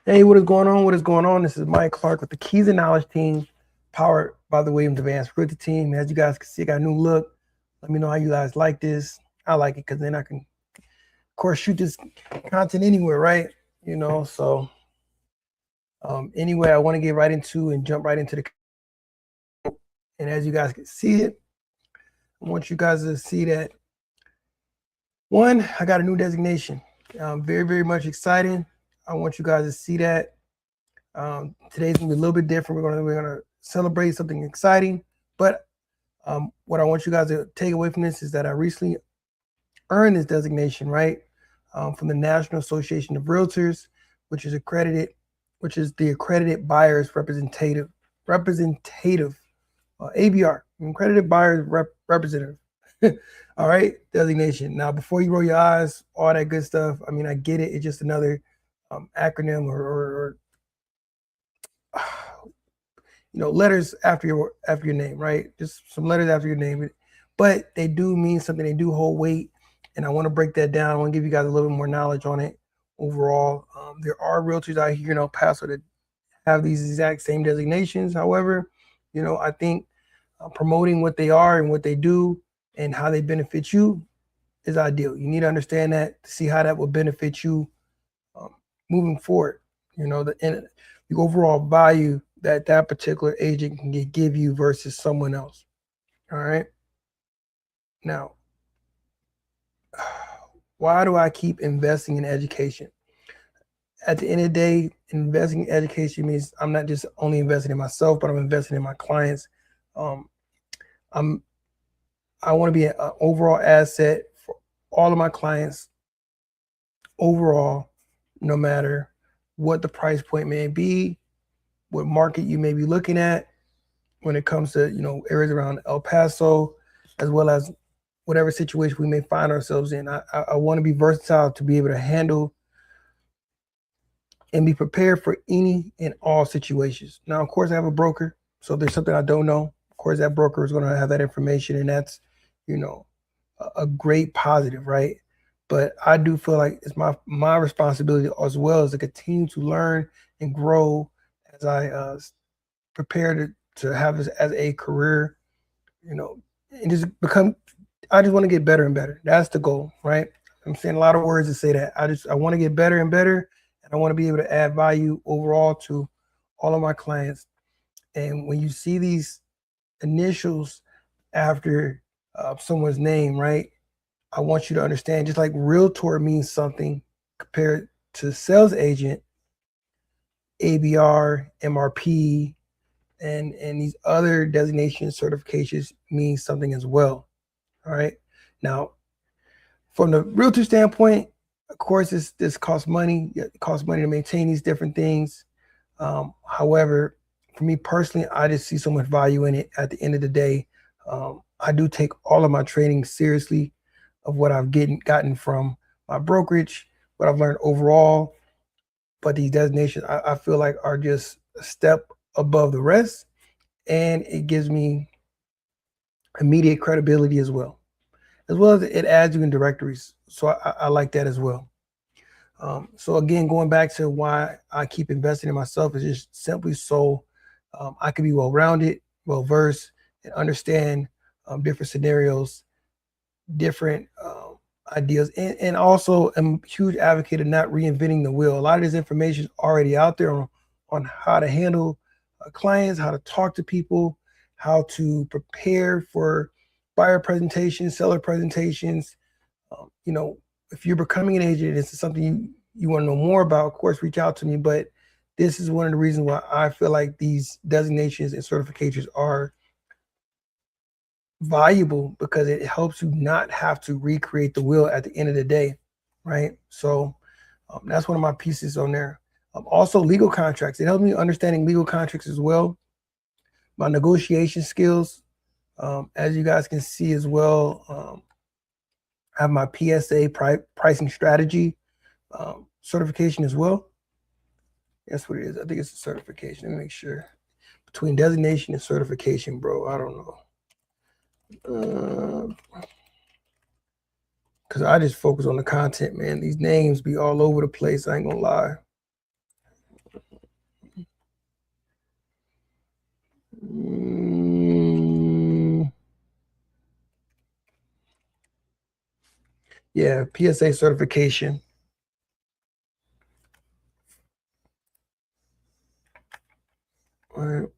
Hey, what is going on? What is going on? This is Mike Clark with the Keys and Knowledge team, powered by the Williams Advanced Realty team. As you guys can see, I got a new look. Let me know how you guys like this. I like it because then I can, of course, shoot this content anywhere, right? You know, so anyway, I want to get right into and jump right into the. And as you guys can see it, I want you guys to see that. One, I got a new designation. Very, very much exciting. I want you guys to see that. Today's gonna be a little bit different. We're gonna celebrate something exciting. But what I want you guys to take away from this is that I recently earned this designation, right, from the National Association of REALTORS, which is accredited, which is the Accredited Buyers Representative, ABR, Accredited Buyers Representative. All right, designation. Now, before you roll your eyes, all that good stuff, I mean, I get it. It's just another acronym or you know, letters after your name, right? Just some letters after your name, but they do mean something. They do hold weight, and I want to break that down. I want to give you guys a little bit more knowledge on it overall. There are realtors out here in El Paso that have these exact same designations. However, you know, I think promoting what they are and what they do and how they benefit you is ideal. You need to understand that to see how that will benefit you moving forward. You know, the overall value that that particular agent can give you versus someone else. All right. Now, why do I keep investing in education? At the end of the day, investing in education means I'm not just only investing in myself, but I'm investing in my clients. I want to be an overall asset for all of my clients overall, no matter what the price point may be, what market you may be looking at when it comes to, you know, areas around El Paso, as well as whatever situation we may find ourselves in. I want to be versatile to be able to handle and be prepared for any and all situations. Now, of course, I have a broker, so if there's something I don't know, of course, that broker is going to have that information, and that's, you know, a great positive, right? But I do feel like it's my responsibility as well as to continue to learn and grow as I prepare to have this as a career, you know, and just become. I just want to get better and better. That's the goal, right? I'm saying a lot of words to say that. I want to get better and better, and I want to be able to add value overall to all of my clients. And when you see these initials after someone's name, right? I want you to understand, just like realtor means something compared to sales agent, ABR, MRP, and these other designation certifications mean something as well. All right. Now, from the realtor standpoint, of course, this costs money. It costs money to maintain these different things. However, for me personally, I just see so much value in it. At the end of the day, I do take all of my training seriously of what I've gotten from my brokerage, what I've learned overall. But these designations, I feel like, are just a step above the rest, and it gives me immediate credibility as well as it adds you in directories. So I like that as well. So again, going back to why I keep investing in myself is just simply so I can be well-rounded, well-versed, and understand different scenarios, different ideas, and also I'm a huge advocate of not reinventing the wheel. A lot of this information is already out there on how to handle clients, how to talk to people, how to prepare for buyer presentations, seller presentations. You know, if you're becoming an agent, this is something you want to know more about, of course, reach out to me. But this is one of the reasons why I feel like these designations and certifications are valuable, because it helps you not have to recreate the wheel at the end of the day, right? So that's one of my pieces on there. Also, legal contracts. It helps me understanding legal contracts as well. My negotiation skills, as you guys can see as well, I have my PSA pricing strategy certification as well. That's what it is. I think it's a certification. Let me make sure. Between designation and certification, bro, I don't know. Because I just focus on the content, man. These names be all over the place. I ain't gonna lie. Yeah, PSA certification. All right,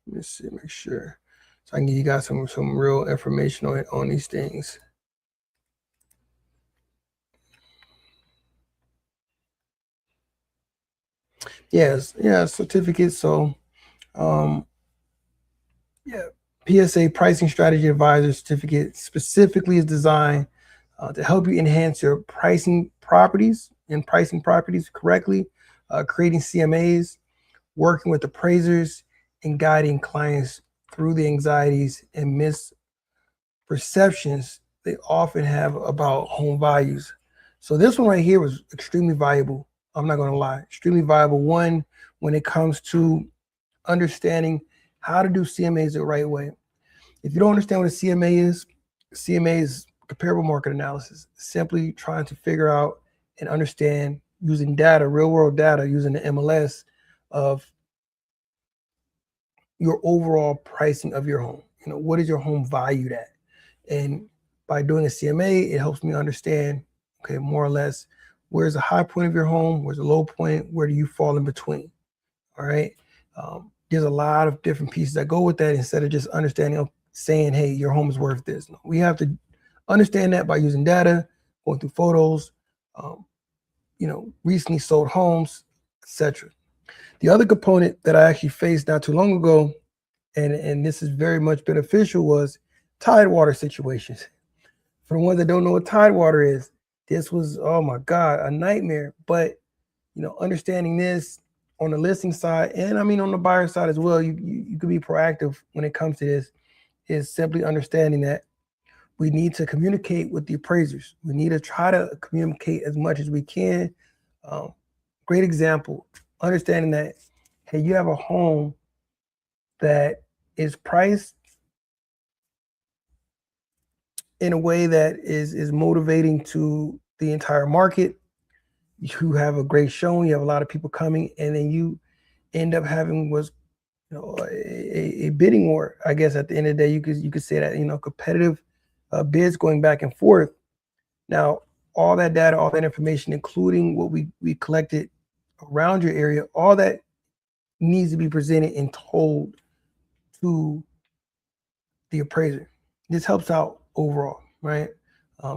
let's see, make sure. So I can give you guys some real information on these things. Yes, yeah, certificates. So, yeah, PSA Pricing Strategy Advisor certificate specifically is designed to help you enhance your pricing properties correctly, creating CMAs, working with appraisers, and guiding clients through the anxieties and misperceptions they often have about home values. So this one right here was extremely valuable. I'm not going to lie, extremely valuable. One, when it comes to understanding how to do CMAs the right way. If you don't understand what a CMA is comparable market analysis, simply trying to figure out and understand using data, real world data, using the MLS of your overall pricing of your home. You know, what is your home valued at? And by doing a CMA, it helps me understand, okay, more or less, where's the high point of your home? Where's the low point? Where do you fall in between? All right. There's a lot of different pieces that go with that instead of just understanding, saying, hey, your home is worth this. No, we have to understand that by using data, going through photos, recently sold homes, etc. The other component that I actually faced not too long ago, and this is very much beneficial, was tidewater situations. For the ones that don't know what tidewater is, this was, oh my God, a nightmare. But understanding this on the listing side, and I mean on the buyer side as well, you could be proactive when it comes to this, is simply understanding that we need to communicate with the appraisers. We need to try to communicate as much as we can. Great example, understanding that, hey, you have a home that is priced in a way that is motivating to the entire market. You have a great showing, you have a lot of people coming, and then you end up having a bidding war. I guess at the end of the day, you could say that competitive bids going back and forth. Now, all that data, all that information, including what we collected around your area, all that needs to be presented and told to the appraiser. This helps out overall, right?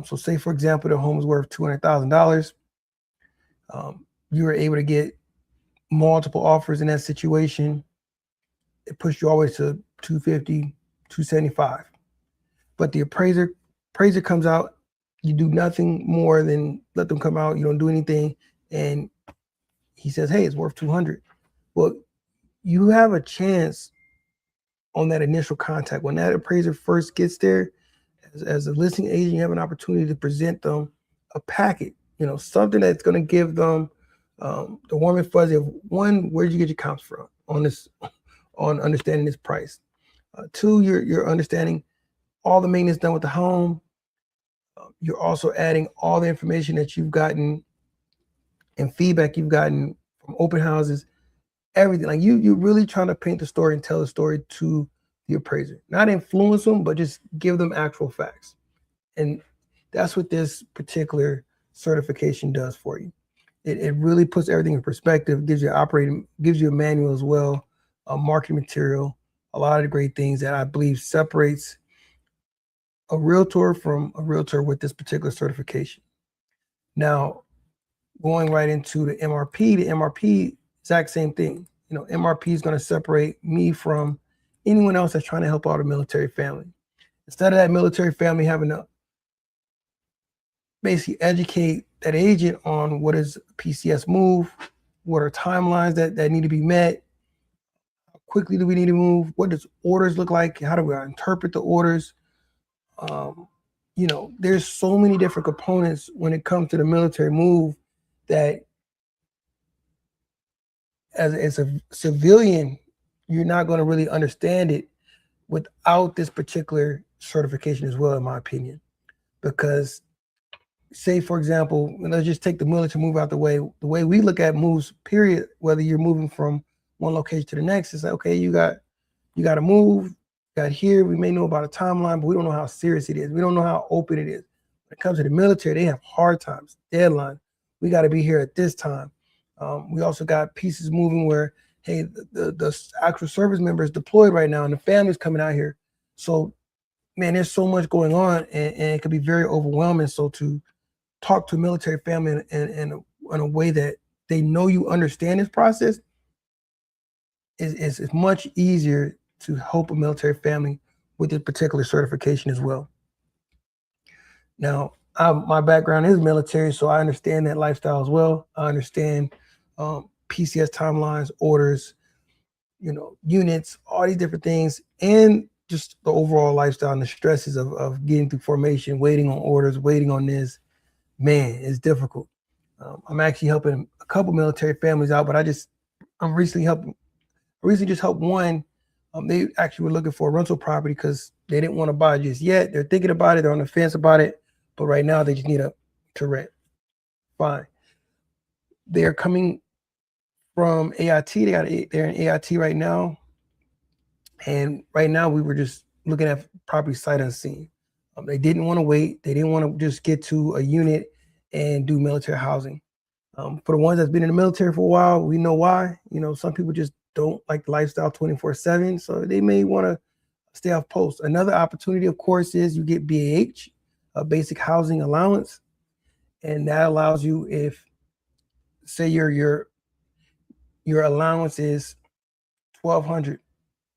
So say, for example, the home is worth $200,000. You were able to get multiple offers in that situation. It pushed you always to 250, 275. But the appraiser comes out, you do nothing more than let them come out, you don't do anything, and he says, hey, it's worth 200. Well, you have a chance on that initial contact. When that appraiser first gets there, as a listing agent, you have an opportunity to present them a packet, something that's going to give them the warm and fuzzy of, one, where did you get your comps from on this, on understanding this price. Two, you're understanding all the maintenance done with the home. You're also adding all the information that you've gotten and feedback you've gotten from open houses, everything. Like you're really trying to paint the story and tell the story to the appraiser, not influence them, but just give them actual facts. And that's what this particular certification does for you. It really puts everything in perspective, gives you a manual as well, a marketing material, a lot of the great things that I believe separates a realtor from a realtor with this particular certification. Now, going right into the MRP, exact same thing. MRP is going to separate me from anyone else that's trying to help out a military family. Instead of that military family having to basically educate that agent on what is a PCS move, what are timelines that need to be met, how quickly do we need to move, what does orders look like, how do we interpret the orders. There's so many different components when it comes to the military move that as a civilian, you're not going to really understand it without this particular certification as well, in my opinion. Because say, for example, let's just take the military move out the way we look at moves, period, whether you're moving from one location to the next, is like, okay, you got you got to move, got here. We may know about a timeline, but we don't know how serious it is. We don't know how open it is. When it comes to the military, they have hard times, deadline. We got to be here at this time. We also got pieces moving where, hey, the actual service member is deployed right now and the family's coming out here. So, man, there's so much going on, and it can be very overwhelming. So to talk to a military family in a way that they know you understand this process is much easier to help a military family with this particular certification as well. Now, my background is military, so I understand that lifestyle as well. I understand PCS timelines, orders, units, all these different things, and just the overall lifestyle and the stresses of getting through formation, waiting on orders, waiting on this. Man, it's difficult. I'm actually helping a couple military families out, but I'm recently just helped one. They actually were looking for a rental property because they didn't want to buy it just yet. They're thinking about it. They're on the fence about it. But right now they just need to rent. Fine. They're coming from AIT. They're in AIT right now. And right now we were just looking at property sight unseen. They didn't want to wait. They didn't want to just get to a unit and do military housing. For the ones that's been in the military for a while, we know why. Some people just don't like the lifestyle 24/7, so they may want to stay off post. Another opportunity, of course, is you get BAH, a basic housing allowance, and that allows you, if say your allowance is $1,200,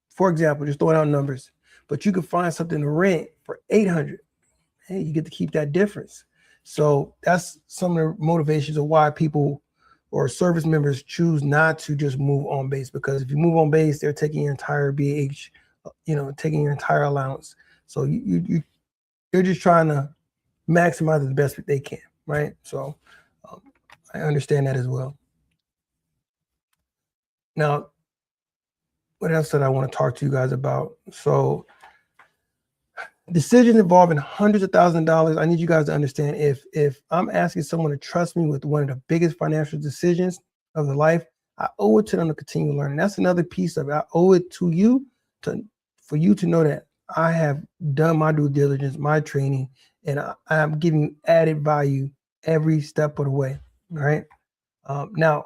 for example, just throwing out numbers, but you can find something to rent for $800. Hey, you get to keep that difference. So that's some of the motivations of why people or service members choose not to just move on base, because if you move on base, they're taking your entire BH, taking your entire allowance. So you're just trying to maximize it the best that they can, right? So I understand that as well. Now, what else did I want to talk to you guys about? So decisions involving hundreds of thousands of dollars. I need you guys to understand, if I'm asking someone to trust me with one of the biggest financial decisions of their life, I owe it to them to continue learning. That's another piece of it. I owe it to you for you to know that I have done my due diligence, my training, and I'm giving you added value every step of the way. All right. Now,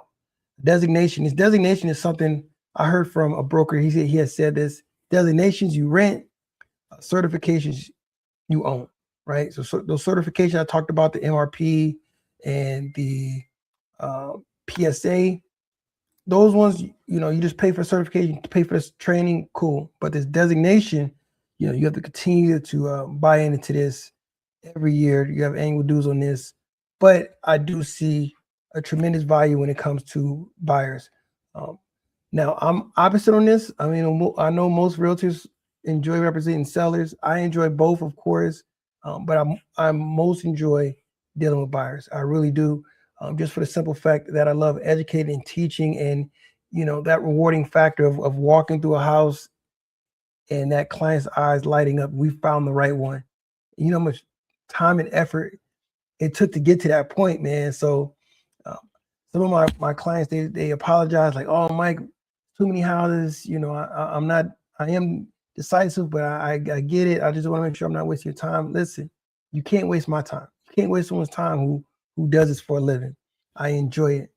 designation is something I heard from a broker. He has said this: designations you rent, certifications you own, right? So those certifications I talked about, the MRP and the PSA, those ones, you just pay for certification, pay for this training, cool. But this designation, you have to continue to buy into this every year. You have annual dues on this. But I do see a tremendous value when it comes to buyers. Now, I'm opposite on this. I mean, I know most realtors enjoy representing sellers. I enjoy both, of course, but I most enjoy dealing with buyers. I really do, just for the simple fact that I love educating and teaching, and that rewarding factor of walking through a house and that client's eyes lighting up. We found the right one. You know how much time and effort it took to get to that point, man. So some of my clients, they apologize, like, oh, Mike, too many houses. I am decisive, but I get it. I just want to make sure I'm not wasting your time. Listen, you can't waste my time. You can't waste someone's time who does this for a living. I enjoy it.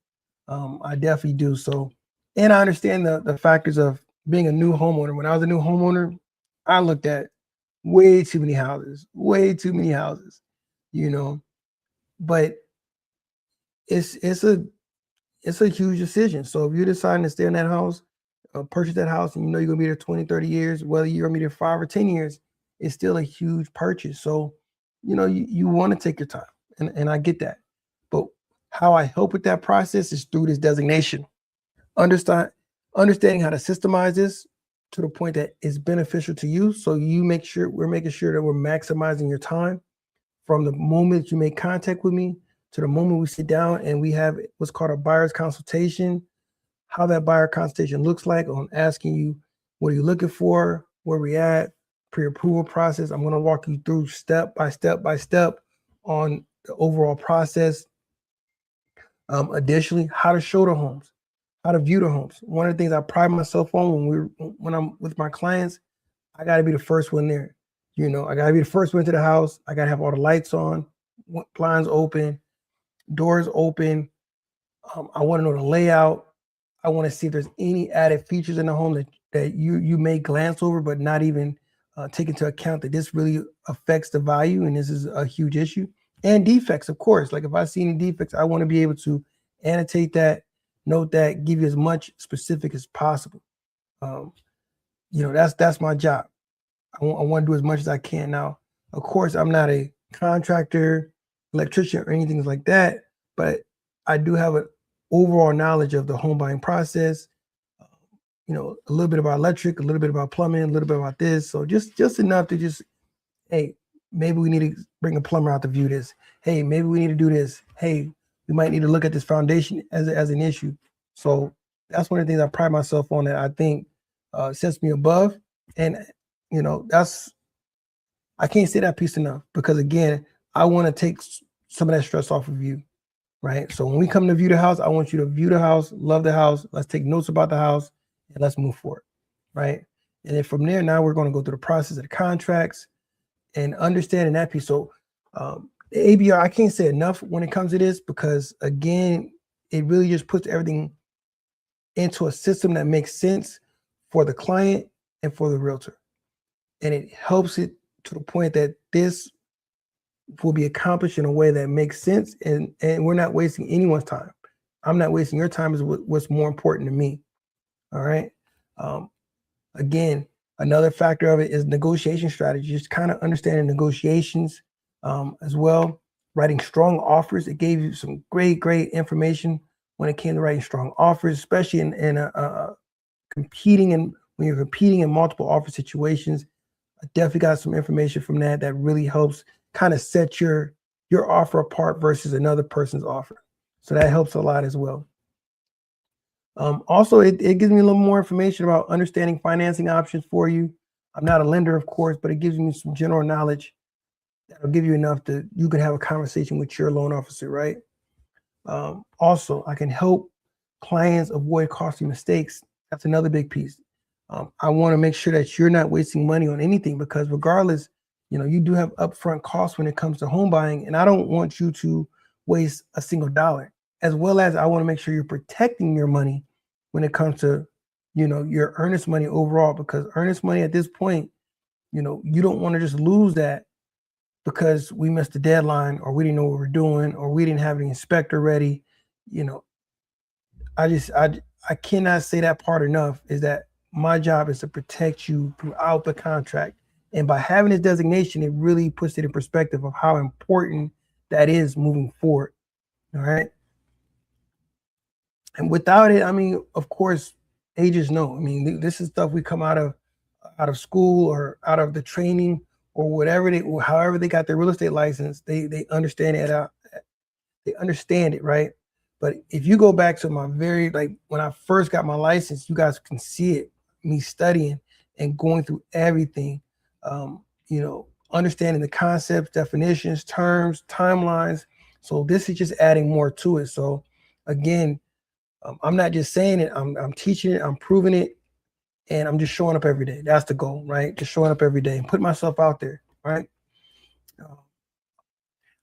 I definitely do. So, and I understand the factors of being a new homeowner. When I was a new homeowner, I looked at way too many houses, but it's a huge decision. So if you're deciding to stay in that house, purchase that house, and you're gonna be there 20, 30 years, whether you're gonna be there 5 or 10 years, it's still a huge purchase. So, you want to take your time, and I get that. But how I help with that process is through this designation. Understanding how to systemize this to the point that it's beneficial to you. So we're making sure that we're maximizing your time from the moment you make contact with me to the moment we sit down and we have what's called a buyer's consultation. How that buyer consultation looks like, on asking you, what are you looking for, where we at, pre-approval process. I'm going to walk you through step by step on the overall process. Additionally, how to show the homes, how to view the homes. One of the things I pride myself on when I'm with my clients, I got to be the first one there. I got to be the first one to the house. I got to have all the lights on, blinds open, doors open. I want to know the layout. I want to see if there's any added features in the home that you may glance over, but not even take into account that this really affects the value, and this is a huge issue. And defects, of course. Like if I see any defects, I want to be able to annotate that, note that, give you as much specific as possible. That's my job. I want to do as much as I can. Now, of course, I'm not a contractor, electrician, or anything like that, but I do have an overall knowledge of the home buying process. A little bit about electric, a little bit about plumbing, a little bit about this. So just enough to just, hey, maybe we need to bring a plumber out to view this. Hey, maybe we need to do this. Hey, we might need to look at this foundation as an issue. So that's one of the things I pride myself on, that I think sets me above. And I can't say that piece enough, because again, I want to take some of that stress off of you, right? So when we come to view the house, I want you to view the house, love the house. Let's take notes about the house and let's move forward, right? And then from there, now we're going to go through the process of the contracts and understanding that piece. So the ABR, I can't say enough when it comes to this, because again, it really just puts everything into a system that makes sense for the client and for the realtor. And it helps it to the point that this will be accomplished in a way that makes sense, and we're not wasting anyone's time. I'm not wasting your time, is what's more important to me. All right. Again, another factor of it is negotiation strategy, just kind of understanding negotiations as well. Writing strong offers. It gave you some great information when it came to writing strong offers, especially in when you're competing in multiple offer situations. I definitely got some information from that really helps kind of set your offer apart versus another person's offer. So that helps a lot as well. Also, it gives me a little more information about understanding financing options for you. I'm not a lender, of course, but it gives me some general knowledge that'll give you enough that you can have a conversation with your loan officer, right? Also, I can help clients avoid costly mistakes. That's another big piece. I want to make sure that you're not wasting money on anything, because regardless, you do have upfront costs when it comes to home buying, and I don't want you to waste a single dollar. As well as I want to make sure you're protecting your money when it comes to, your earnest money overall, because earnest money at this point, you don't want to just lose that because we missed the deadline, or we didn't know what we were doing, or we didn't have the inspector ready. I cannot say that part enough, is that my job is to protect you throughout the contract. And by having this designation, it really puts it in perspective of how important that is moving forward. All right. And without it, I mean, of course, agents know. I mean, this is stuff we come out of school, or out of the training, or however they got their real estate license. They understand it. They understand it, right? But if you go back to when I first got my license, you guys can see it, me studying and going through everything, understanding the concepts, definitions, terms, timelines. So this is just adding more to it. So again, I'm not just saying it, I'm teaching it, I'm proving it, and I'm just showing up every day. That's the goal, right? Just showing up every day and putting myself out there, right?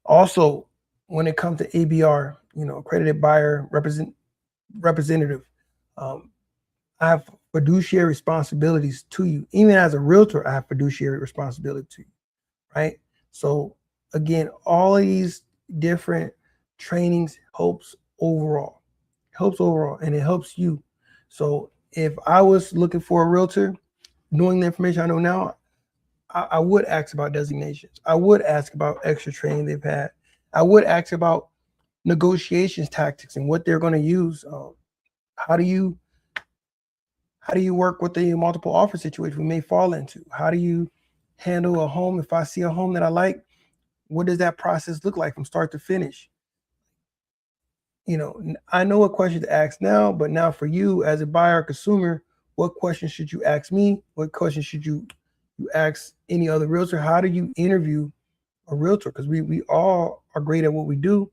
Also, when it comes to ABR, accredited buyer representative, I have fiduciary responsibilities to you. Even as a realtor, I have fiduciary responsibility to you, right? So again, all of these different trainings helps overall, and it helps you. So if I was looking for a realtor, knowing the information I know now, I would ask about designations. I would ask about extra training they've had. I would ask about negotiations tactics and what they're going to use. How do you work with the multiple offer situation we may fall into? How do you handle a home? If I see a home that I like, what does that process look like from start to finish? I know what questions to ask now, but now for you as a buyer or consumer, what questions should you ask me? What questions should you ask any other realtor? How do you interview a realtor? Because we all are great at what we do,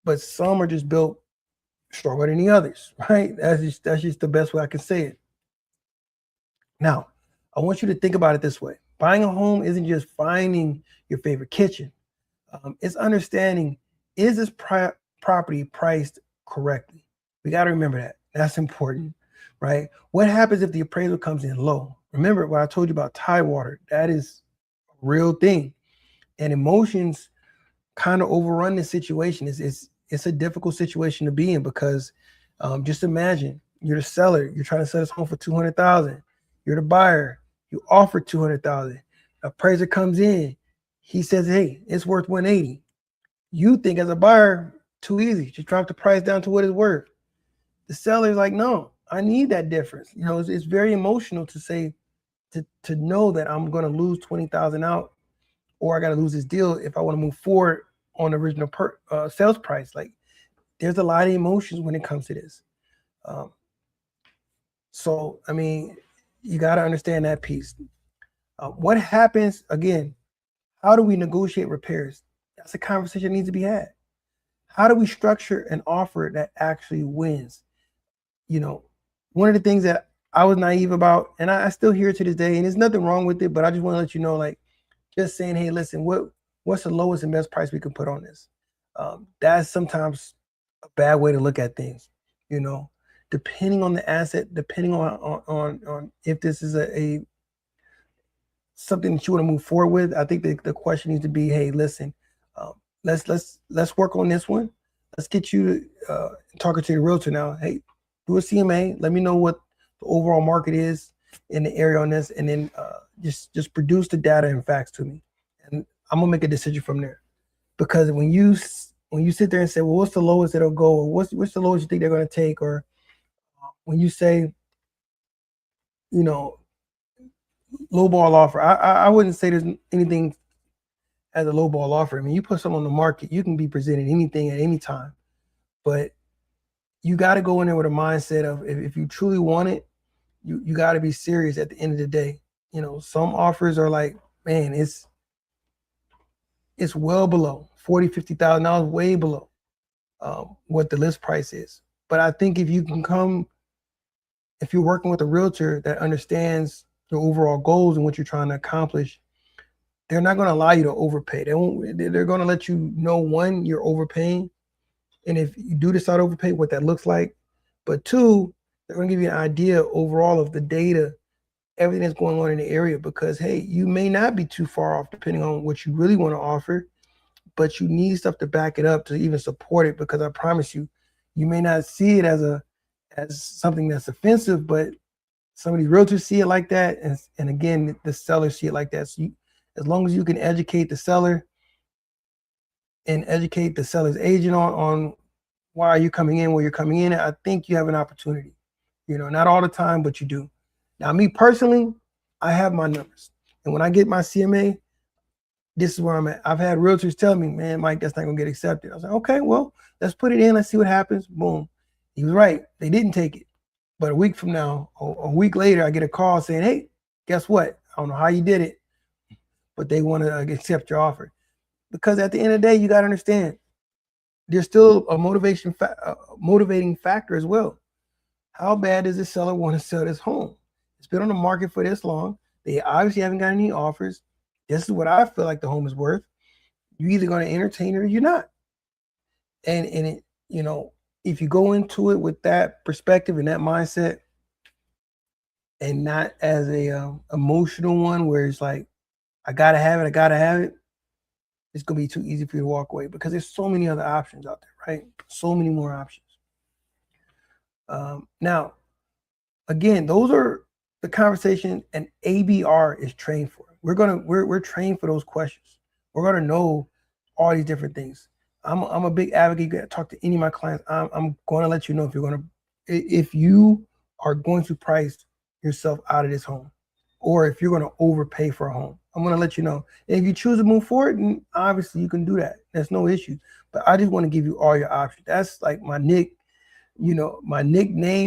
but some are just built stronger than the others, right? That's just the best way I can say it. Now, I want you to think about it this way. Buying a home isn't just finding your favorite kitchen. It's understanding, is this property priced correctly? We got to remember that. That's important, right? What happens if the appraisal comes in low? Remember what I told you about tide water. That is a real thing. And emotions kind of overrun this situation. It's a difficult situation to be in because just imagine you're the seller, you're trying to sell this home for $200,000. You're the buyer, you offer $200,000. Appraiser comes in, he says, hey, it's worth 180. You think as a buyer, too easy, just drop the price down to what it's worth. The seller's like, no, I need that difference. You know, it's very emotional to say, to know that I'm going to lose 20,000 out, or I got to lose this deal if I want to move forward on the original sales price. Like, there's a lot of emotions when it comes to this. So, I mean, you got to understand that piece. What happens, again, how do we negotiate repairs? That's a conversation that needs to be had. How do we structure an offer that actually wins? You know, one of the things that I was naive about, and I still hear it to this day, and there's nothing wrong with it, but I just want to let you know, like, just saying, hey, listen, what's the lowest and best price we can put on this? That's sometimes a bad way to look at things, you know, depending on the asset, depending on if this is a something that you want to move forward with. I think the question needs to be, hey, listen, let's work on this one. Let's get you talking to the realtor now. Hey, do a CMA. Let me know what the overall market is in the area on this, and then just produce the data and facts to me, and I'm gonna make a decision from there. Because when you sit there and say, well, what's the lowest that'll go, or what's the lowest you think they're gonna take, or when you say, you know, lowball offer, I wouldn't say there's anything as a lowball offer. I mean, you put something on the market, you can be presented anything at any time, but you got to go in there with a mindset of, if you truly want it, you got to be serious at the end of the day. You know, some offers are like, man, it's well below $40,000-$50,000, way below what the list price is. But I think if you're working with a realtor that understands your overall goals and what you're trying to accomplish, they're not going to allow you to overpay. They're going to let you know, one, you're overpaying, and if you do decide to overpay, what that looks like. But two, they're going to give you an idea overall of the data, everything that's going on in the area, because, hey, you may not be too far off depending on what you really want to offer, but you need stuff to back it up to even support it, because I promise you, you may not see it as something that's offensive, but some of these realtors see it like that, and again, the sellers see it like that. So as long as you can educate the seller and educate the seller's agent on why are you coming in where you're coming in, I think you have an opportunity. You know, not all the time, but you do. Now, me personally, I have my numbers, and when I get my CMA, this is where I'm at. I've had realtors tell me, man, Mike, that's not gonna get accepted. I was like, okay, well, let's put it in, let's see what happens. Boom. He was right, they didn't take it. But a week from now, or a week later, I get a call saying, hey, guess what? I don't know how you did it, but they want to accept your offer. Because at the end of the day, you got to understand, there's still a motivating factor as well. How bad does the seller want to sell this home? It's been on the market for this long. They obviously haven't got any offers. This is what I feel like the home is worth. You're either going to entertain it or you're not. And it, you know, if you go into it with that perspective and that mindset, and not as a emotional one where it's like, I gotta have it, it's gonna be too easy for you to walk away, because there's so many other options out there, right? So many more options. Now, again, those are the conversation an ABR is trained for. We're trained for those questions. We're gonna know all these different things. I'm a big advocate. You gotta talk to any of my clients. I'm going to let you know if you are going to price yourself out of this home, or if you're going to overpay for a home. I'm going to let you know. And if you choose to move forward, then obviously you can do that. That's no issue. But I just want to give you all your options. That's like my nickname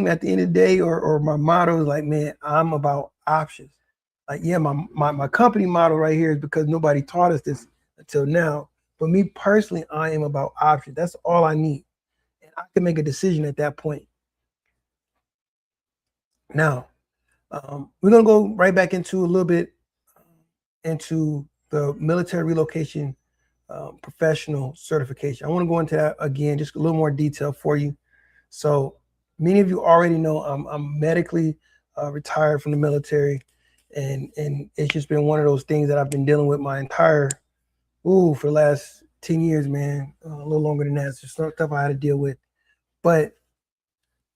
at the end of the day, or my motto is like, man, I'm about options. Like, yeah, my company motto right here is because nobody taught us this until now. For me personally, I am about options. That's all I need. And I can make a decision at that point. Now, we're gonna go right back into a little bit into the military relocation professional certification. I want to go into that again, just a little more detail for you. So many of you already know I'm medically retired from the military, and it's just been one of those things that I've been dealing with my entire for the last 10 years, man. A little longer than that. It's just stuff I had to deal with. But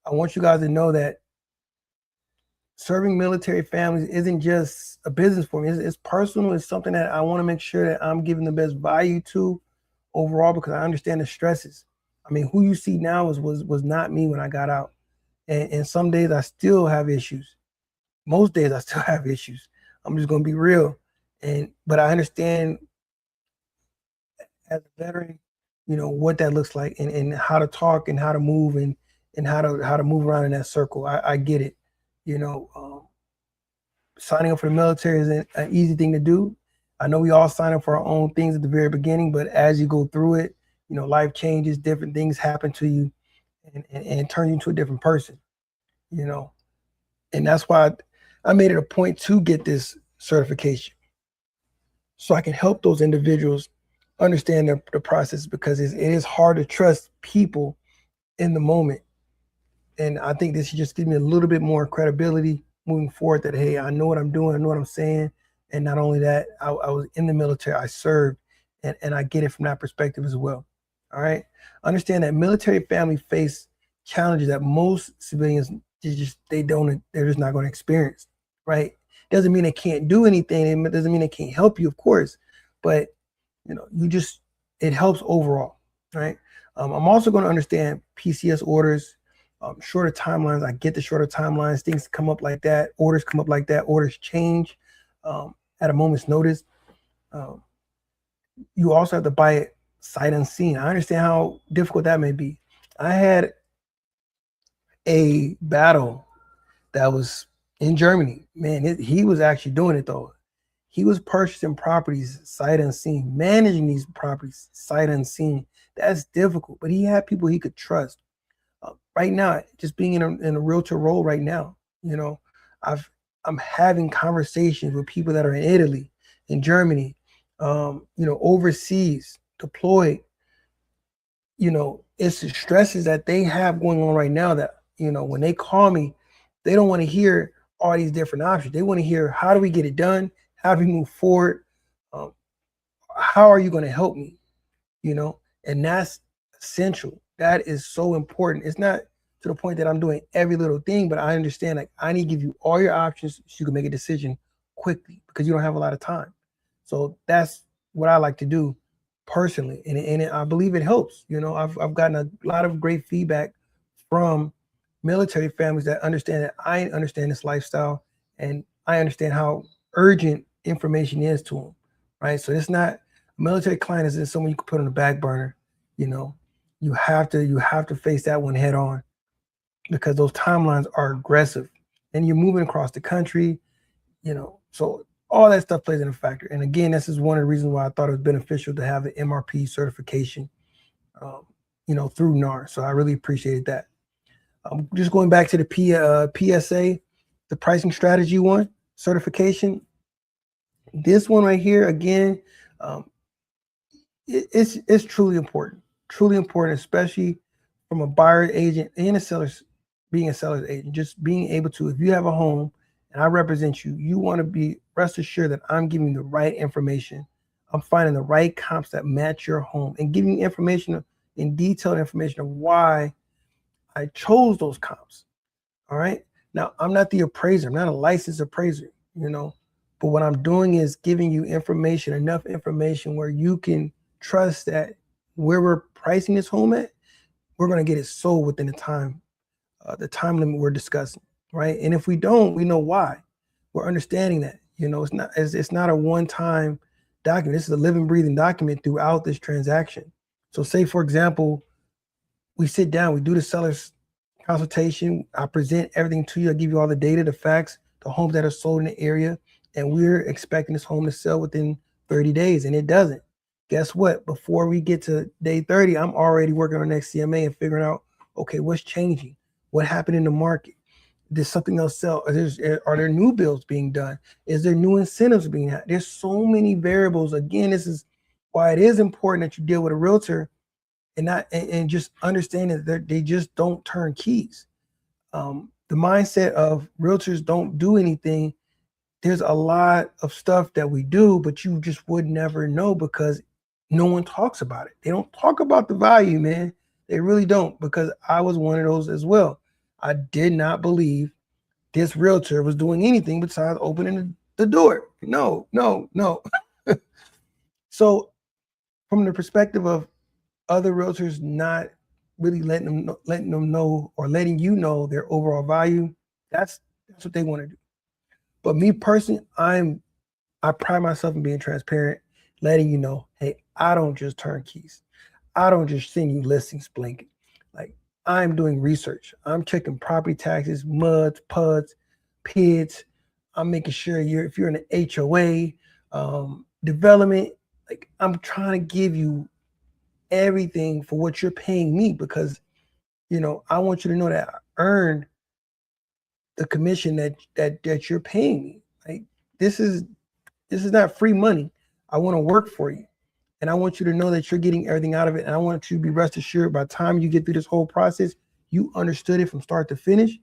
I want you guys to know that serving military families isn't just a business for me. It's personal. It's something that I want to make sure that I'm giving the best value to overall, because I understand the stresses. I mean, who you see now was not me when I got out. And some days I still have issues. Most days I still have issues. I'm just gonna be real. But I understand as a veteran, what that looks like, and how to talk and how to move, and how to move around in that circle. I get it. Signing up for the military isn't an easy thing to do. I know we all sign up for our own things at the very beginning, but as you go through it, life changes, different things happen to you, and turn you into a different person, and that's why I made it a point to get this certification, so I can help those individuals understand the process, because it is hard to trust people in the moment. And I think this should just give me a little bit more credibility moving forward, that, hey, I know what I'm doing, I know what I'm saying. And not only that, I was in the military, I served, and I get it from that perspective as well. All right. Understand that military families face challenges that most civilians they're just not going to experience. Right. Doesn't mean they can't do anything. It doesn't mean they can't help you, of course, but it helps overall. Right. I'm also going to understand PCS orders, shorter timelines. I get the shorter timelines. Things come up like that. Orders come up like that. Orders change at a moment's notice. You also have to buy it sight unseen. I understand how difficult that may be. I had a battle that was in Germany. Man, he was actually doing it though. He was purchasing properties sight unseen, managing these properties sight unseen. That's difficult, but he had people he could trust. Right now, just being in a realtor role right now, I'm having conversations with people that are in Italy, in Germany, overseas, deployed. It's the stresses that they have going on right now that, when they call me, they don't want to hear all these different options. They want to hear, how do we get it done? How do we move forward? How are you going to help me? And that's essential. That is so important. It's not to the point that I'm doing every little thing, but I understand, like, I need to give you all your options so you can make a decision quickly, because you don't have a lot of time. So that's what I like to do personally, and I believe it helps. I've gotten a lot of great feedback from military families that understand that I understand this lifestyle, and I understand how urgent information is to them. Right. So it's not, a military client isn't someone you can put on the back burner. You have to face that one head on, because those timelines are aggressive, and you're moving across the country. So all that stuff plays in a factor. And again, this is one of the reasons why I thought it was beneficial to have the MRP certification, through NAR. So I really appreciated that. Just going back to the PSA, the pricing strategy one certification. This one right here, again, it's truly important, especially from a buyer agent and a seller's, being a seller's agent. Just being able to, if you have a home and I represent you, you want to be rest assured that I'm giving you the right information. I'm finding the right comps that match your home, and giving you information, in detailed information, of why I chose those comps. All right. Now, I'm not the appraiser. I'm not a licensed appraiser, but what I'm doing is giving you information, enough information where you can trust that where we're pricing this home at, we're going to get it sold within the time limit we're discussing. Right. And if we don't, we know why. We're understanding that, it's not a one-time document. This is a living, breathing document throughout this transaction. So say, for example, we sit down, we do the seller's consultation. I present everything to you. I give you all the data, the facts, the homes that are sold in the area, and we're expecting this home to sell within 30 days, and it doesn't. Guess what? Before we get to day 30, I'm already working on next CMA and figuring out Okay, what's changing? What happened in the market? Did something else sell? Are there new bills being done? Is there new incentives being had? There's so many variables. Again, this is why it is important that you deal with a realtor and not and just understand that they just don't turn keys. The mindset of realtors don't do anything. There's a lot of stuff that we do, but you just would never know because no one talks about it. They don't talk about the value, man. They really don't, because I was one of those as well. I did not believe this realtor was doing anything besides opening the door. No, no, no. So from the perspective of other realtors not really letting them know or letting you know their overall value, that's what they want to do. But me personally, I pride myself in being transparent, letting you know, hey, I don't just turn keys. I don't just send you listings blanket. Like, I'm doing research. I'm checking property taxes, MUDs, PUDs, PIDs. I'm making sure if you're in an HOA, development, like I'm trying to give you everything for what you're paying me, because I want you to know that I earned the commission that you're paying me. Like, this is not free money. I want to work for you. And I want you to know that you're getting everything out of it. And I want you to be rest assured by the time you get through this whole process, you understood it from start to finish.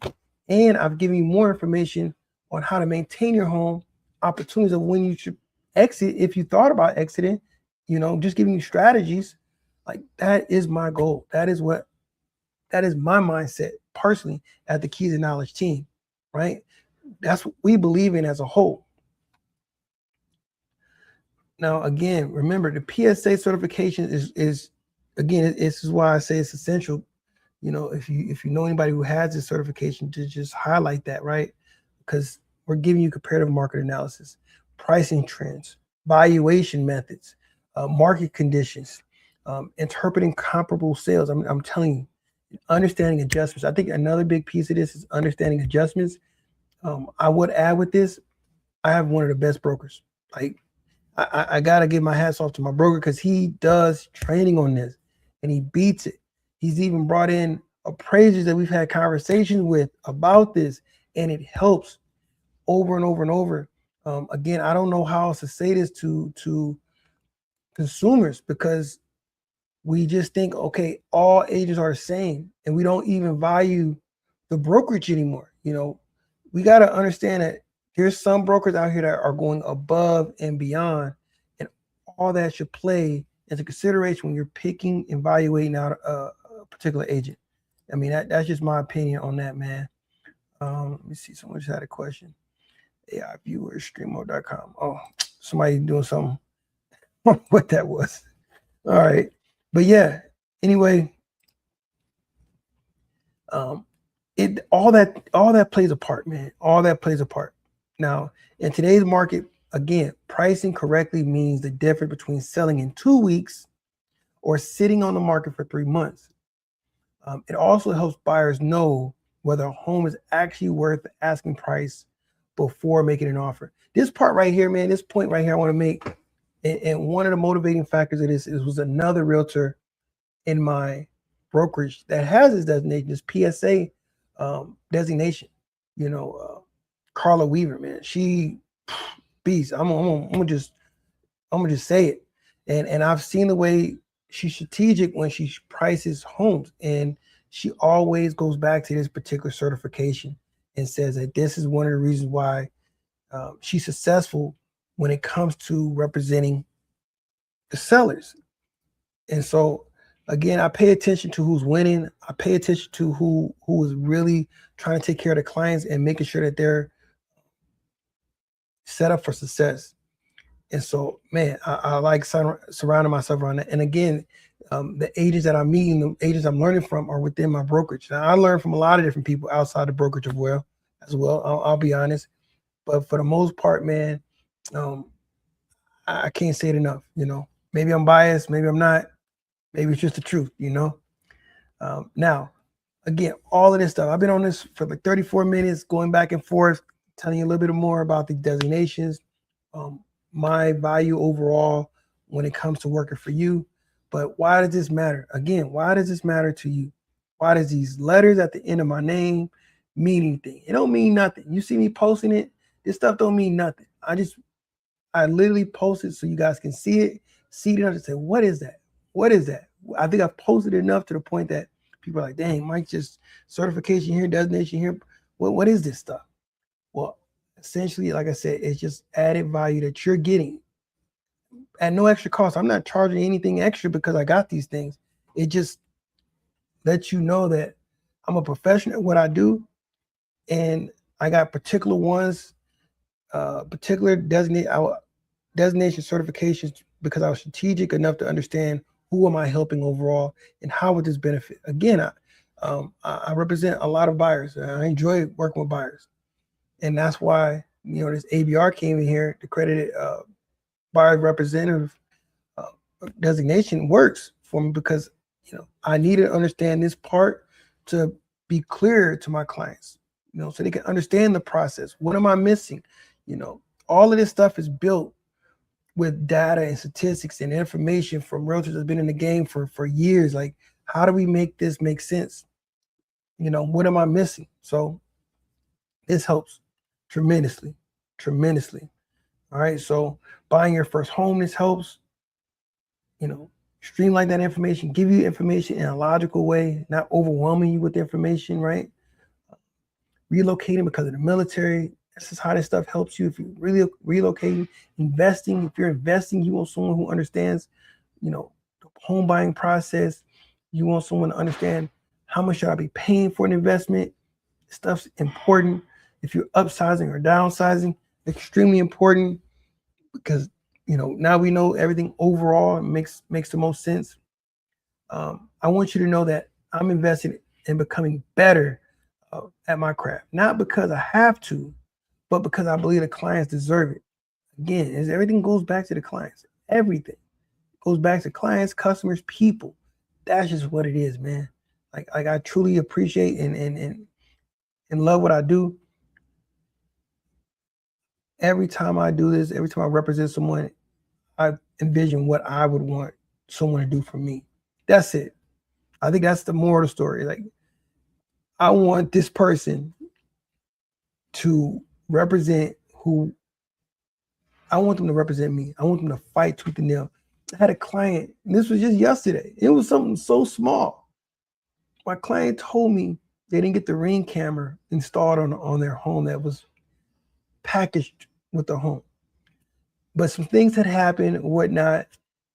And I've given you more information on how to maintain your home, opportunities of when you should exit if you thought about exiting, just giving you strategies. Like, that is my goal. That is my mindset personally at the Keys and Knowledge team, right? That's what we believe in as a whole. Now, again, remember, the PSA certification is again, this is why I say it's essential. If you know anybody who has this certification, to just highlight that, right? Because we're giving you comparative market analysis, pricing trends, valuation methods, market conditions, interpreting comparable sales. I'm telling you, understanding adjustments. I think another big piece of this is understanding adjustments. I would add with this, I have one of the best brokers. Like, I gotta give my hats off to my broker, because he does training on this and he beats it. He's even brought in appraisers that we've had conversations with about this, and it helps over and over and over. Again, I don't know how else to say this to consumers, because we just think, okay, all agents are the same, and we don't even value the brokerage anymore. We got to understand that there's some brokers out here that are going above and beyond, and all that should play into consideration when you're picking and evaluating out a particular agent. I mean, that's just my opinion on that, man. Let me see. Someone just had a question. AI viewers, streamo.com. Oh, somebody doing something. What that was. All right. But yeah, anyway, all that plays a part, man. All that plays a part. Now, in today's market, again, pricing correctly means the difference between selling in 2 weeks or sitting on the market for 3 months. It also helps buyers know whether a home is actually worth the asking price before making an offer. This part right here, man, this point right here I want to make, and one of the motivating factors of this was another realtor in my brokerage that has this designation, this PSA designation. Carla Weaver, man, she beast. I'm gonna just say it, and I've seen the way she's strategic when she prices homes, and she always goes back to this particular certification and says that this is one of the reasons why she's successful when it comes to representing the sellers. And so, again, I pay attention to who's winning. I pay attention to who is really trying to take care of the clients and making sure that they're set up for success. And so, man, I like surrounding myself around that. And again, the agents that I'm meeting, the agents I'm learning from, are within my brokerage. Now, I learn from a lot of different people outside the brokerage as well. I'll be honest. But for the most part, man, I can't say it enough. Maybe I'm biased, maybe I'm not. Maybe it's just the truth, Now, again, all of this stuff, I've been on this for like 34 minutes, going back and forth, telling you a little bit more about the designations, my value overall when it comes to working for you. But why does this matter? Again, why does this matter to you? Why does these letters at the end of my name mean anything? It don't mean nothing. You see me posting it, this stuff don't mean nothing. I literally post it so you guys can see it enough to say, what is that? What is that? I think I've posted enough to the point that people are like, dang, Mike, just certification here, designation here. What is this stuff? Well, essentially, like I said, it's just added value that you're getting at no extra cost. I'm not charging anything extra because I got these things. It just lets you know that I'm a professional at what I do, and I got particular ones, particular designation certifications because I was strategic enough to understand who am I helping overall and how would this benefit. Again, I represent a lot of buyers. I enjoy working with buyers, and that's why this ABR came in here. The accredited buyer representative designation works for me because I need to understand this part to be clear to my clients, so they can understand the process. What am I missing? All of this stuff is built with data and statistics and information from realtors that's been in the game for years. Like, how do we make this make sense? What am I missing? So this helps tremendously. All right. So buying your first home, this helps, streamline that information, give you information in a logical way, not overwhelming you with information, right? Relocating because of the military. This is how this stuff helps you. If you're really relocating, investing, if you're investing, you want someone who understands, the home buying process. You want someone to understand how much should I be paying for an investment. Stuff's important. If you're upsizing or downsizing, extremely important because, now we know everything overall makes the most sense. I want you to know that I'm invested in becoming better at my craft, not because I have to, but because I believe the clients deserve it. Again, everything goes back to the clients. Everything goes back to clients, customers, people. That's just what it is, man. Like I truly appreciate and love what I do. Every time I do this, every time I represent someone, I envision what I would want someone to do for me. That's it. I think that's the moral of the story. Like, I want this person to represent who I want them to represent me. I want them to fight tooth and nail. I had a client, and this was just yesterday. It was something so small. My client told me they didn't get the Ring camera installed on their home that was packaged with the home. But some things had happened and whatnot,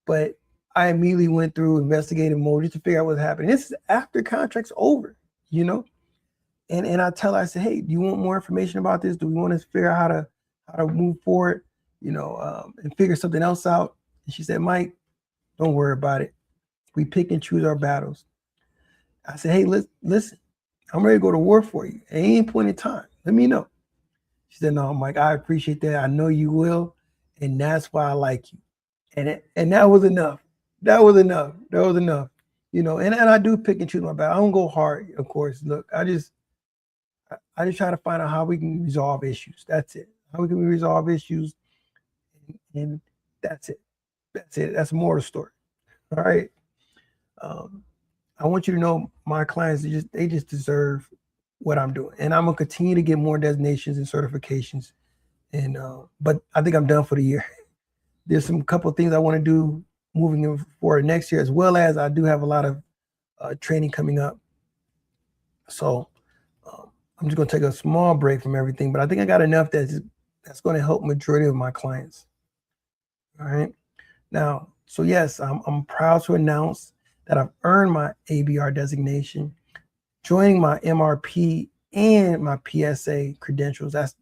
but I immediately went through investigative mode just to figure out what's happening. This is after contract's over, And I tell her, I said, hey, do you want more information about this? Do we want to figure out how to move forward, and figure something else out? And she said, Mike, don't worry about it. We pick and choose our battles. I said, hey, listen, I'm ready to go to war for you at any point in time. Let me know. She said, no, Mike, I appreciate that. I know you will. And that's why I like you. And that was enough. That was enough. And I do pick and choose my battle. I don't go hard, of course. Look, I just try to find out how we can resolve issues. That's it. How we can resolve issues. And that's it. That's more of the story. All right. I want you to know my clients, they just deserve what I'm doing. And I'm going to continue to get more designations and certifications. And but I think I'm done for the year. There's some couple of things I want to do moving forward next year, as well as I do have a lot of training coming up. So I'm just going to take a small break from everything, but I think I got enough that's going to help majority of my clients. All right. Now, so yes, I'm proud to announce that I've earned my ABR designation, joining my MRP and my PSA credentials. That's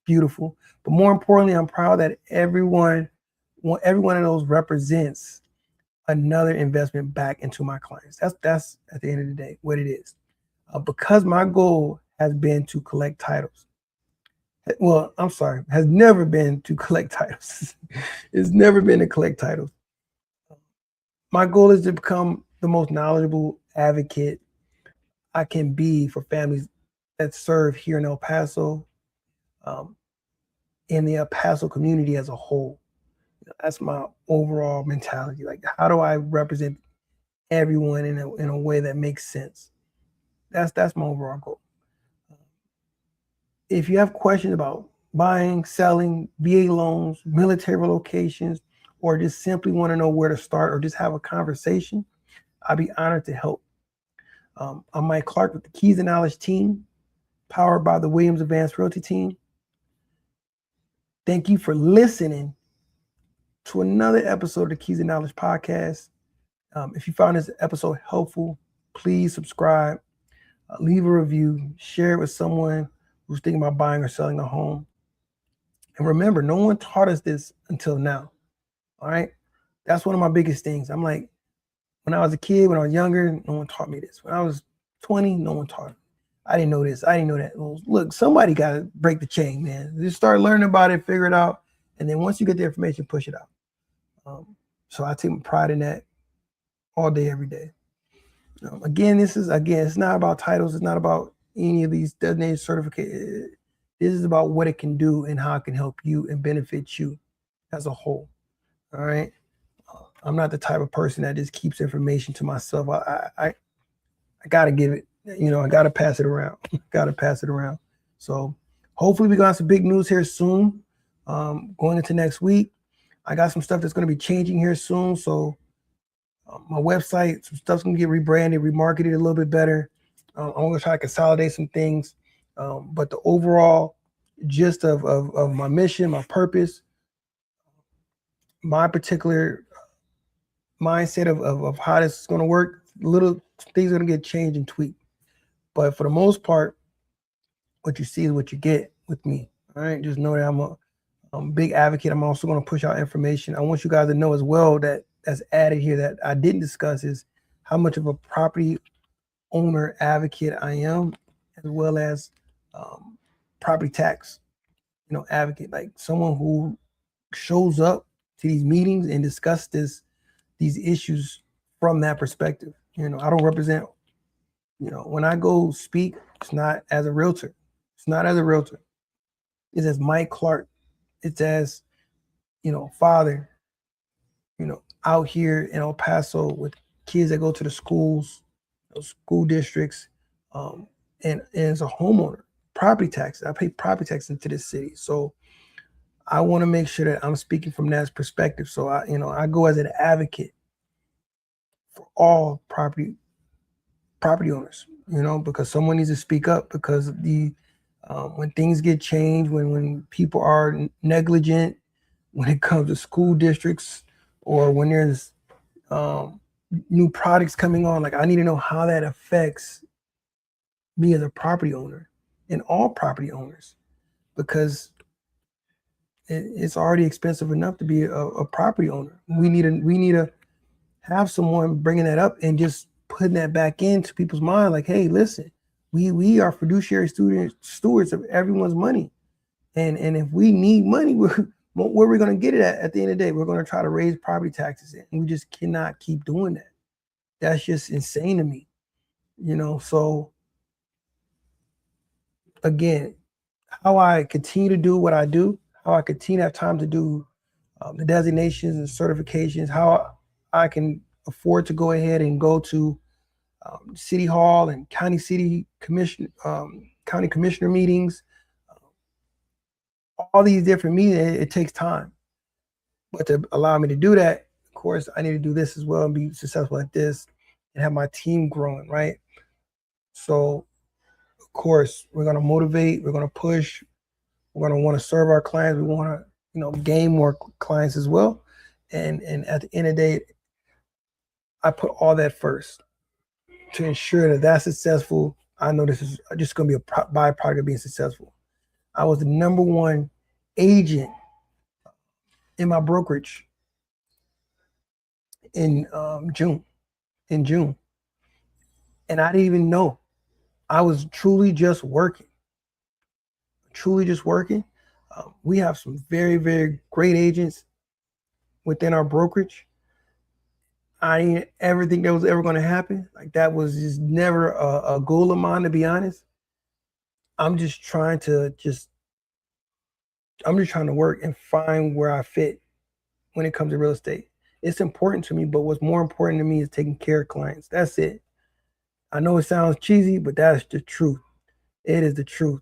beautiful. But more importantly, I'm proud that every one of those represents another investment back into my clients. That's at the end of the day what it is. Because my goal has been to collect titles. Well, I'm sorry, has never been to collect titles. It's never been to collect titles. My goal is to become the most knowledgeable advocate I can be for families that serve here in El Paso, in the El Paso community as a whole. That's my overall mentality. Like, how do I represent everyone in a way that makes sense? That's my overall goal. If you have questions about buying, selling, VA loans, military relocations, or just simply want to know where to start or just have a conversation, I'd be honored to help. I'm Mike Clark with the Keys and Knowledge team, powered by the Williams Advanced Realty team. Thank you for listening to another episode of the Keys and Knowledge podcast. If you found this episode helpful, please subscribe, leave a review, share it with someone who's thinking about buying or selling a home. And remember, no one taught us this until now. All right. That's one of my biggest things. I'm like, when I was a kid, when I was younger, no one taught me this. When I was 20, no one taught me. I didn't know this. I didn't know that. Well, look, somebody got to break the chain, man. Just start learning about it, figure it out. And then once you get the information, push it out. So I take pride in that all day, every day. Again, it's not about titles. It's not about any of these designated certificates. This is about what it can do and how it can help you and benefit you as a whole. All right. I'm not the type of person that just keeps information to myself. I gotta give it, I gotta pass it around. So hopefully we got some big news here soon. Going into next week, I got some stuff that's going to be changing here soon. So my website, some stuff's going to get rebranded, remarketed a little bit better. I'm going to try to consolidate some things. But the overall gist of my mission, my purpose, my particular mindset of how this is going to work, little things are going to get changed and tweaked. But for the most part, what you see is what you get with me. All right. Just know that I'm a big advocate. I'm also going to push out information. I want you guys to know as well that that's added here that I didn't discuss is how much of a property owner advocate I am, as well as property tax, advocate, like someone who shows up to these meetings and discuss these issues from that perspective. I don't represent, when I go speak, it's not as a realtor. It's as Mike Clark. It's as, father, out here in El Paso with kids that go to the schools, school districts, and as a homeowner, property taxes. I pay property tax into this city. So I want to make sure that I'm speaking from that perspective. So I go as an advocate for all property owners, because someone needs to speak up, because when things get changed, when people are negligent, when it comes to school districts, or when there's new products coming on, like I need to know how that affects me as a property owner and all property owners, because it's already expensive enough to be a property owner. We need to have someone bringing that up and just putting that back into people's mind. Like, hey, listen, we are fiduciary stewards of everyone's money. And if we need money, where are we going to get it at the end of the day? We're going to try to raise property taxes. And we just cannot keep doing that. That's just insane to me. So again, how I continue to do what I do, how I continue to have time to do the designations and certifications, how I can afford to go ahead and go to City Hall and county commissioner meetings, all these different meetings. It takes time. But to allow me to do that, of course, I need to do this as well and be successful at this and have my team growing, right? So, of course, we're going to motivate, we're going to push, we're going to want to serve our clients. We want to, gain more clients as well. And at the end of the day, I put all that first to ensure that that's successful. I know this is just going to be a byproduct of being successful. I was the number one agent in my brokerage in June. And I didn't even know. I was truly just working. We have some very, very great agents within our brokerage. I didn't ever think that was ever going to happen. Like, that was just never a goal of mine, to be honest. I'm just trying to work and find where I fit when it comes to real estate. It's important to me, but what's more important to me is taking care of clients. That's it. I know it sounds cheesy, but that's the truth. It is the truth.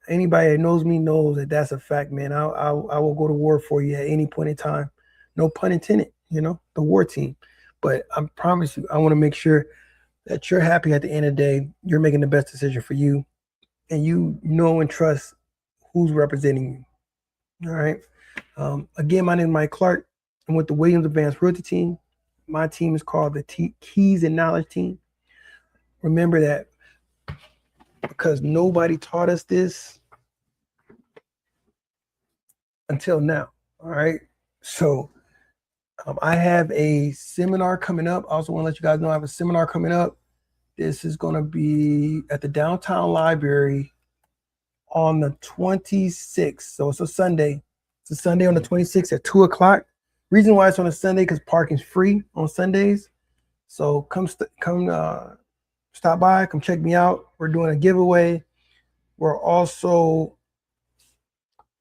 Anybody that knows me knows that that's a fact, man. I will go to war for you at any point in time. No pun intended, the war team. But I promise you, I want to make sure that you're happy at the end of the day. You're making the best decision for you, and you know and trust who's representing you. All right. Again, my name is Mike Clark. I'm with the Williams Advanced Realty team. My team is called the Keys and Knowledge team. Remember that because nobody taught us this until now. All right. So I have a seminar coming up. I also want to let you guys know I have a seminar coming up. This is going to be at the downtown library on the 26th. So it's a Sunday. It's a Sunday on the 26th at 2 o'clock. Reason why it's on a Sunday, because parking's free on Sundays. So come stop by, come check me out. We're doing a giveaway. We're also,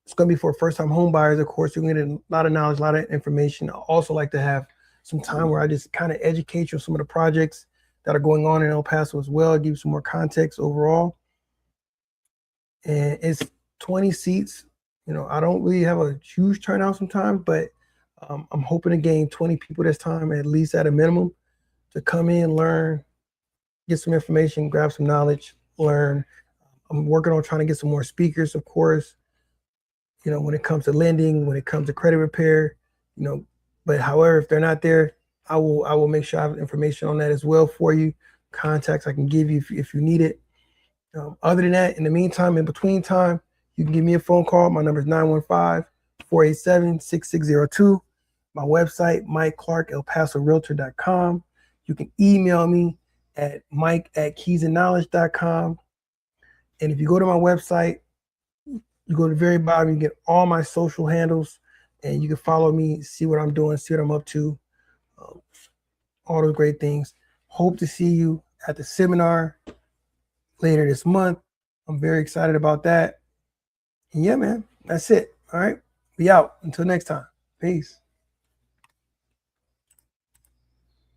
it's going to be for first-time home buyers, of course. You're going to get a lot of knowledge, a lot of information. I also like to have some time where I just kind of educate you on some of the projects that are going on in El Paso as well, give you some more context overall. And it's 20 seats. I don't really have a huge turnout sometimes, but I'm hoping to gain 20 people this time, at least at a minimum, to come in, learn, get some information, grab some knowledge, learn. I'm working on trying to get some more speakers, of course, when it comes to lending, when it comes to credit repair, but however, if they're not there, I will make sure I have information on that as well for you, contacts I can give you if you need it. Other than that, in the meantime, in between time, you can give me a phone call. My number is 915-487-6602. My website, MikeClarkElPasoRealtor.com. You can email me at mike@keysandknowledge.com. And if you go to my website, you go to the very bottom, you get all my social handles, and you can follow me, see what I'm doing, see what I'm up to, all those great things. Hope to see you at the seminar later this month. I'm very excited about that. And yeah, man, that's it. All right. Be out. Until next time. Peace.